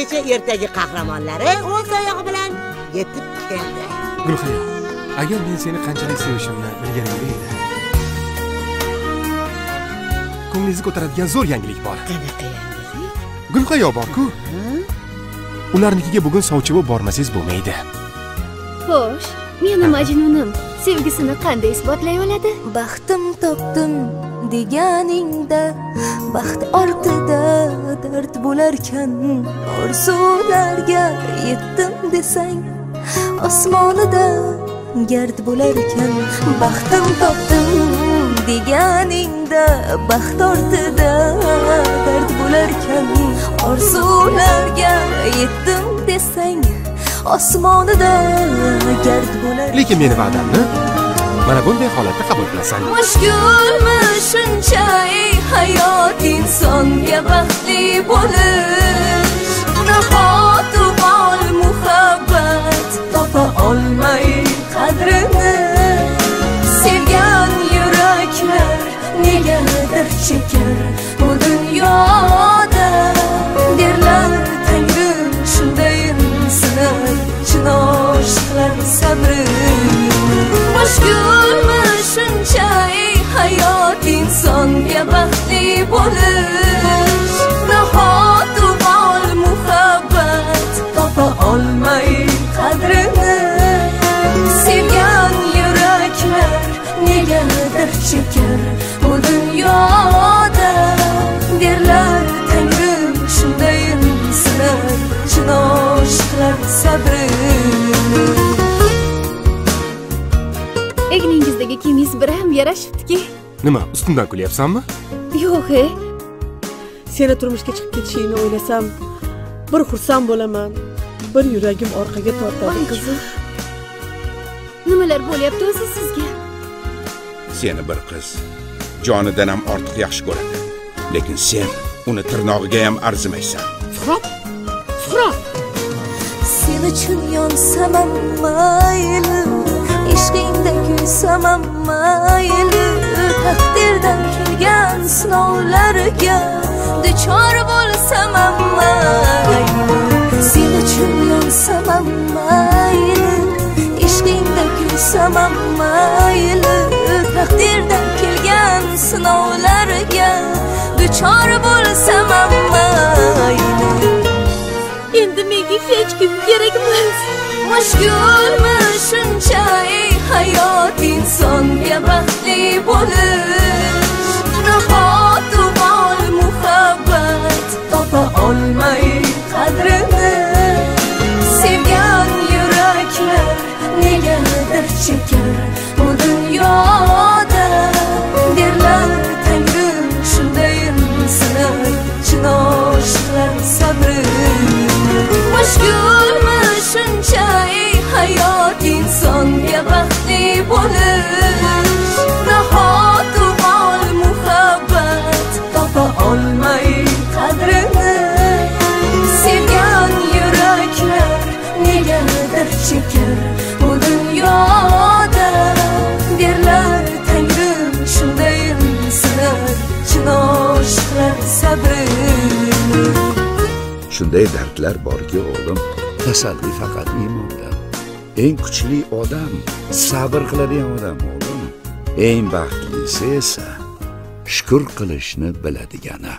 kecha ertagi qahramonlari o'z oyog'i bilan yetib keldi. Gulxaya, agar men seni qanchalik sevishimni bilganingda edi. Ko'nglingizni ko'taradigan zo'r yangilik bor. Qanaqa yangilik? Gulxaya bor-ku. Ularnikiga bugun sovchi bo'lib bormasangiz bo'lmaydi. Xo'sh, meni Majnunim sevgisini qanday isbotlay oladi? Baxtim topdim deganingda, baxt ortida dard bo'larkan, orzularga yetdim desang, osmonida gard bo'larkan. Baxtim topdim deganingda, baxt ortida dard bo'larkan, orzularga yetdim desang, osmonida gard bo'lar. Lekin meni va'damni mana bunday holatda qabul qilasan. Mushkulmi shuncha hayot insonga baxtli bo'lish, nahot bol muhabbat topa olmay qadrini, sevgan yuraklar negadir chekar bu dunyoda, derlar Tangrim shunday sinay chinoshlar sabri. Mushkulmi shuncha hayot insonga baxtli bo'lish, nahot bol muhabbat topa olmay qadrini, sevgan yuraklar negadir chekar bu dunyoda, derlar Tangrim shunday sinay chinoshlar sabri. Egningizdagi kiyimingiz bir ham yarashibdiki. Nima, ustimdan kulyapsanmi? Yo'q, Seni turmushga chiqib ketishingni o'ylasam, bir xursand bo'laman, bir yuragim orqaga tortadi qizim. Nimalar bo'lyapti o'zi sizga? Seni bir qiz jonidan ham ortiq yaxshi ko'radi. Lekin sen uni tirnog'iga ham arzimaysan. Suhrob. Sen uchun yonsam mayli, ishqingda kuysam mayli, taqdirdan kelgan sinovlarga duchor bo'lsam mayli. Sen uchun yonsam mayli, ishqingda kuysam mayli, taqdirdan kelgan sinovlarga duchor bo'lsam mayli. Endi menga hech kim kerak emas. Mushkulmi shuncha hayot insonga baxtli bo'lish, nahot bol muhabbat topa olmay qadrini, sevgan yuraklar negadir chekar bu dunyoda, derlar Tangrim shunday sinay chinoshlar sabri. Mushkulmi shuncha hayot insonga baxtli bo'lish, nahot bol muhabbat topa olmay qadrini, sevgan yuraklar negadir chekar bu dunyoda, derlar Tangrim shunday sinay chinoshlar sabri. Shunday dardlar borki o'g'lim, tasalli faqat iymondan. Eng kuchli odam sabr qiladigan odam o'g'lim. Eng baxtlisi esa shukr qilishni biladigani.